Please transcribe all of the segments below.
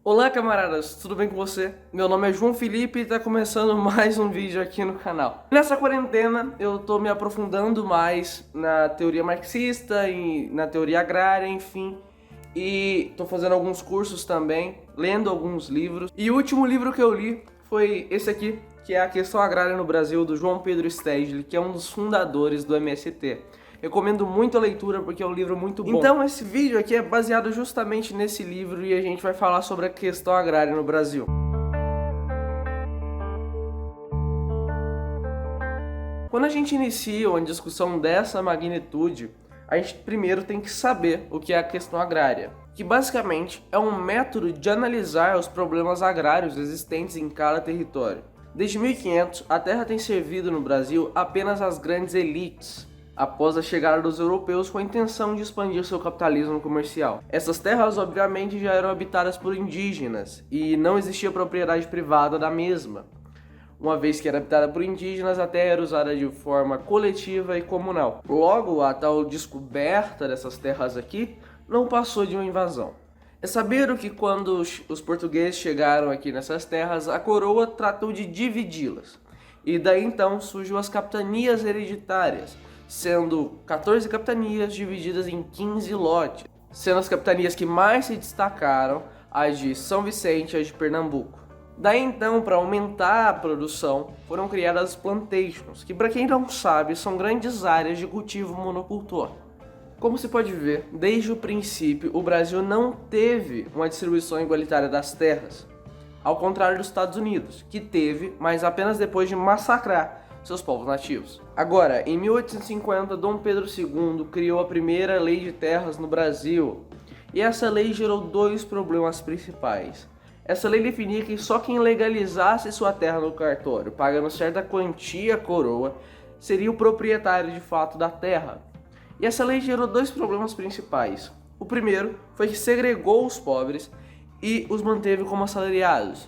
Olá, camaradas, tudo bem com você? Meu nome é João Felipe e está começando mais um vídeo aqui no canal. Nessa quarentena eu tô me aprofundando mais na teoria marxista e na teoria agrária, enfim, e tô fazendo alguns cursos também, lendo alguns livros. E o último livro que eu li foi esse aqui, que é A Questão Agrária no Brasil, do João Pedro Stedley, que é um dos fundadores do MST. Recomendo muito a leitura porque é um livro muito bom. Então esse vídeo aqui é baseado justamente nesse livro e a gente vai falar sobre a questão agrária no Brasil. Quando a gente inicia uma discussão dessa magnitude, a gente primeiro tem que saber o que é a questão agrária, que basicamente é um método de analisar os problemas agrários existentes em cada território. Desde 1500, a terra tem servido no Brasil apenas às grandes elites, após a chegada dos europeus com a intenção de expandir seu capitalismo comercial. Essas terras obviamente já eram habitadas por indígenas e não existia propriedade privada da mesma. Uma vez que era habitada por indígenas, a terra era usada de forma coletiva e comunal. Logo, a tal descoberta dessas terras aqui não passou de uma invasão. É sabido que quando os portugueses chegaram aqui nessas terras, a coroa tratou de dividi-las. E daí então surgiu as capitanias hereditárias, sendo 14 capitanias divididas em 15 lotes, sendo as capitanias que mais se destacaram as de São Vicente e as de Pernambuco. Daí então, para aumentar a produção, foram criadas as plantations, que para quem não sabe, são grandes áreas de cultivo monocultor. Como se pode ver, desde o princípio, o Brasil não teve uma distribuição igualitária das terras, ao contrário dos Estados Unidos, que teve, mas apenas depois de massacrar seus povos nativos. Agora, em 1850, Dom Pedro II criou a primeira lei de terras no Brasil, e essa lei gerou dois problemas principais. Essa lei definia que só quem legalizasse sua terra no cartório, pagando certa quantia à coroa, seria o proprietário de fato da terra. E essa lei gerou dois problemas principais. O primeiro foi que segregou os pobres e os manteve como assalariados,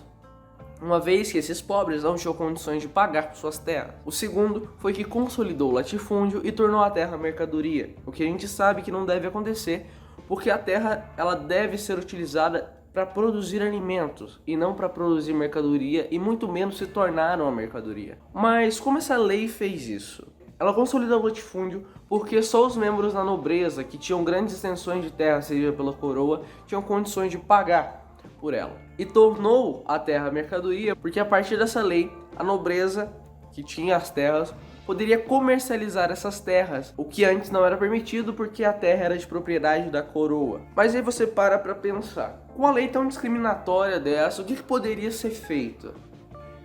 uma vez que esses pobres não tinham condições de pagar por suas terras. O segundo foi que consolidou o latifúndio e tornou a terra mercadoria, o que a gente sabe que não deve acontecer, porque a terra ela deve ser utilizada para produzir alimentos e não para produzir mercadoria, e muito menos se tornar uma mercadoria. Mas como essa lei fez isso? Ela consolidou o latifúndio porque só os membros da nobreza que tinham grandes extensões de terra cedida pela coroa tinham condições de pagar por ela. E tornou a terra mercadoria porque a partir dessa lei, a nobreza que tinha as terras poderia comercializar essas terras, o que antes não era permitido porque a terra era de propriedade da coroa. Mas aí você para pensar, com uma lei tão discriminatória dessa, o que poderia ser feito?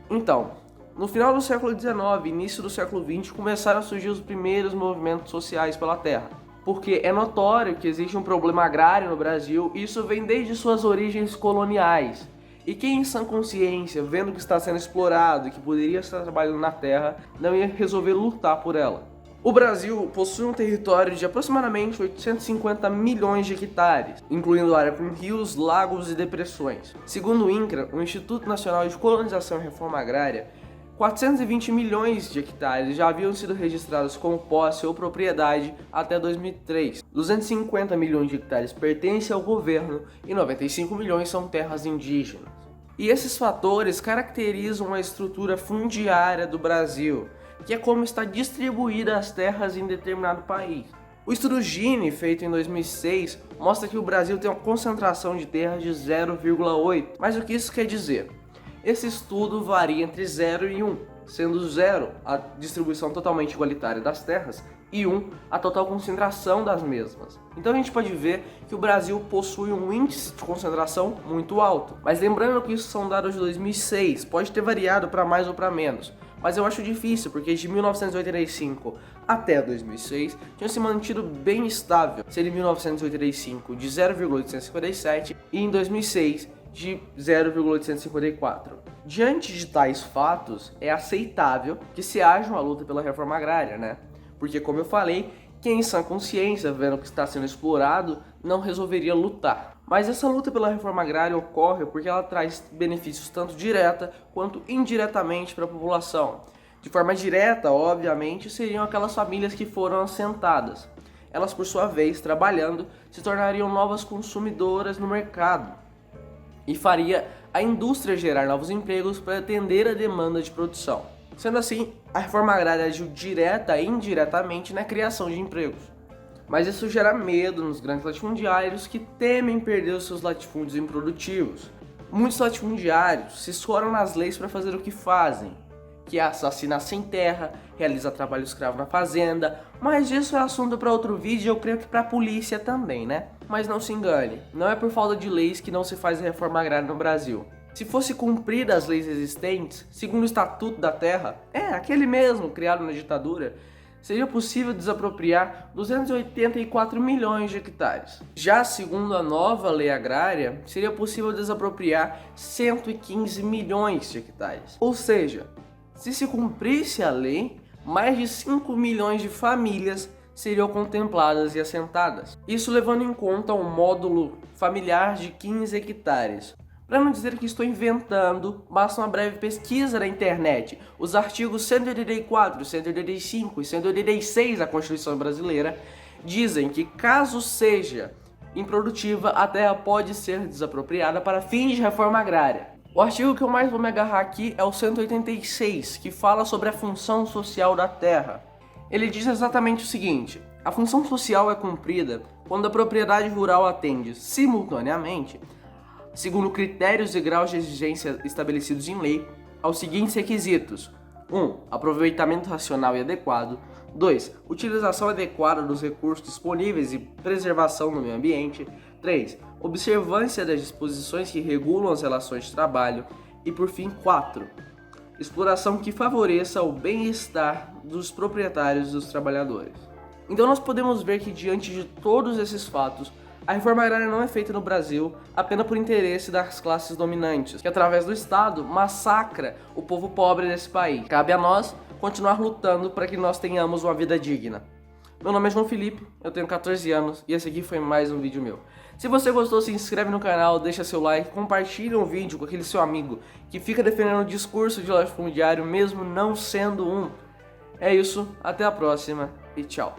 Então, no final do século XIX e início do século XX, começaram a surgir os primeiros movimentos sociais pela terra. Porque é notório que existe um problema agrário no Brasil e isso vem desde suas origens coloniais. E quem em sã consciência, vendo que está sendo explorado e que poderia estar trabalhando na terra, não ia resolver lutar por ela. O Brasil possui um território de aproximadamente 850 milhões de hectares, incluindo área com rios, lagos e depressões. Segundo o INCRA, o Instituto Nacional de Colonização e Reforma Agrária, 420 milhões de hectares já haviam sido registrados como posse ou propriedade até 2003. 250 milhões de hectares pertencem ao governo e 95 milhões são terras indígenas. E esses fatores caracterizam a estrutura fundiária do Brasil, que é como está distribuída as terras em determinado país. O estudo Gini, feito em 2006, mostra que o Brasil tem uma concentração de terras de 0,8. Mas o que isso quer dizer? Esse estudo varia entre 0 e 1, sendo 0 a distribuição totalmente igualitária das terras e 1 a total concentração das mesmas. Então a gente pode ver que o Brasil possui um índice de concentração muito alto. Mas lembrando que isso são dados de 2006, pode ter variado para mais ou para menos. Mas eu acho difícil, porque de 1985 até 2006 tinha se mantido bem estável, sendo em 1985 de 0,857 e em 2006 de 0,854. Diante de tais fatos, é aceitável que se haja uma luta pela reforma agrária, né? Porque, como eu falei, quem em sã consciência, vendo que está sendo explorado, não resolveria lutar. Mas essa luta pela reforma agrária ocorre porque ela traz benefícios tanto direta quanto indiretamente para a população. De forma direta, obviamente, seriam aquelas famílias que foram assentadas. Elas, por sua vez, trabalhando, se tornariam novas consumidoras no mercado. e faria a indústria gerar novos empregos para atender a demanda de produção. Sendo assim, a reforma agrária agiu direta e indiretamente na criação de empregos. Mas isso gera medo nos grandes latifundiários que temem perder os seus latifúndios improdutivos. Muitos latifundiários se escoram nas leis para fazer o que fazem, que é assassinar sem terra, realizar trabalho escravo na fazenda, mas isso é assunto para outro vídeo e eu creio que para a polícia também, né? Mas não se engane, não é por falta de leis que não se faz a reforma agrária no Brasil. Se fosse cumprida as leis existentes, segundo o Estatuto da Terra, aquele mesmo criado na ditadura, seria possível desapropriar 284 milhões de hectares. Já segundo a nova lei agrária, seria possível desapropriar 115 milhões de hectares. Ou seja, se se cumprisse a lei, mais de 5 milhões de famílias seriam contempladas e assentadas. Isso levando em conta um módulo familiar de 15 hectares. Para não dizer que estou inventando, basta uma breve pesquisa na internet. Os artigos 184, 185 e 186 da Constituição Brasileira dizem que, caso seja improdutiva, a terra pode ser desapropriada para fins de reforma agrária. O artigo que eu mais vou me agarrar aqui é o 186, que fala sobre a função social da terra. Ele diz exatamente o seguinte: a função social é cumprida quando a propriedade rural atende simultaneamente, segundo critérios e graus de exigência estabelecidos em lei, aos seguintes requisitos: 1. Aproveitamento racional e adequado. 2. Utilização adequada dos recursos disponíveis e preservação do meio ambiente. 3. Observância das disposições que regulam as relações de trabalho. E por fim, 4. Exploração que favoreça o bem-estar dos proprietários e dos trabalhadores. Então nós podemos ver que, diante de todos esses fatos, a reforma agrária não é feita no Brasil apenas por interesse das classes dominantes, que através do Estado massacra o povo pobre desse país. Cabe a nós continuar lutando para que nós tenhamos uma vida digna. Meu nome é João Felipe, eu tenho 14 anos e esse aqui foi mais um vídeo meu. Se você gostou, se inscreve no canal, deixa seu like, compartilha o vídeo com aquele seu amigo que fica defendendo o discurso de latifundiário mesmo não sendo um. É isso, até a próxima e tchau.